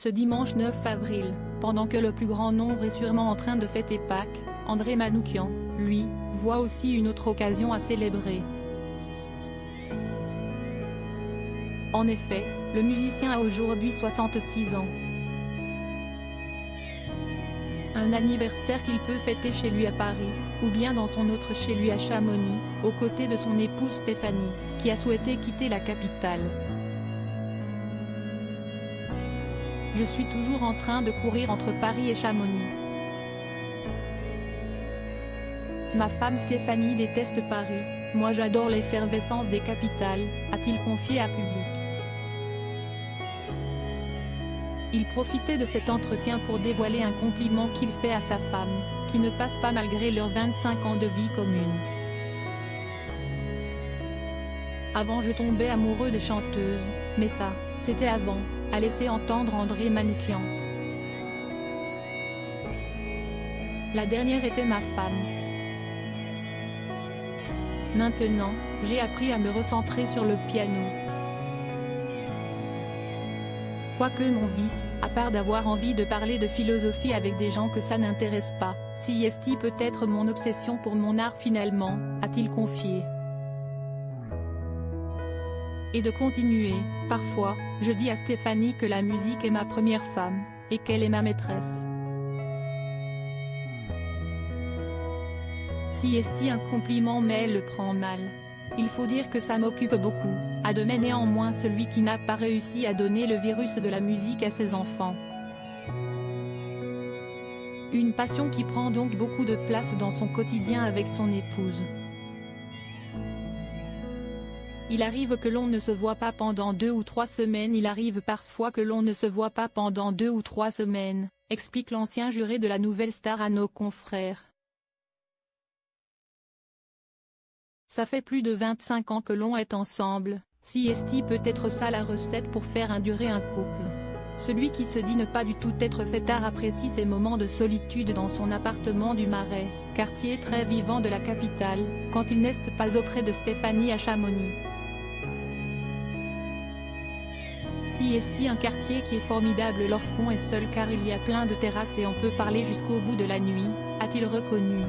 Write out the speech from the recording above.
Ce dimanche 9 avril, pendant que le plus grand nombre est sûrement en train de fêter Pâques, André Manoukian, lui, voit aussi une autre occasion à célébrer. En effet, le musicien a aujourd'hui 66 ans. Un anniversaire qu'il peut fêter chez lui à Paris, ou bien dans son autre chez lui à Chamonix, aux côtés de son épouse Stéphanie, qui a souhaité quitter la capitale. Je suis toujours en train de courir entre Paris et Chamonix. Ma femme Stéphanie déteste Paris, moi j'adore l'effervescence des capitales, a-t-il confié à Public. Il profitait de cet entretien pour dévoiler un compliment qu'il fait à sa femme, qui ne passe pas malgré leurs 25 ans de vie commune. Avant je tombais amoureux des chanteuses, mais ça, c'était avant, a laissé entendre André Manoukian. La dernière était ma femme. Maintenant, j'ai appris à me recentrer sur le piano. Quoique mon vice, à part d'avoir envie de parler de philosophie avec des gens que ça n'intéresse pas, si est peut-être mon obsession pour mon art finalement, a-t-il confié. Et de continuer, parfois, je dis à Stéphanie que la musique est ma première femme, et qu'elle est ma maîtresse. Si est un compliment mais elle le prend mal. Il faut dire que ça m'occupe beaucoup, admet néanmoins celui qui n'a pas réussi à donner le virus de la musique à ses enfants. Une passion qui prend donc beaucoup de place dans son quotidien avec son épouse. Il arrive que l'on ne se voit pas pendant 2 ou 3 semaines. Il arrive parfois que l'on ne se voit pas pendant 2 ou 3 semaines, explique l'ancien juré de la Nouvelle Star à nos confrères. Ça fait plus de 25 ans que l'on est ensemble, si peut être ça la recette pour faire endurer un couple. Celui qui se dit ne pas du tout être fêtard apprécie ses moments de solitude dans son appartement du Marais, quartier très vivant de la capitale, quand il n'est pas auprès de Stéphanie à Chamonix. Si un quartier qui est formidable lorsqu'on est seul car il y a plein de terrasses et on peut parler jusqu'au bout de la nuit, a-t-il reconnu.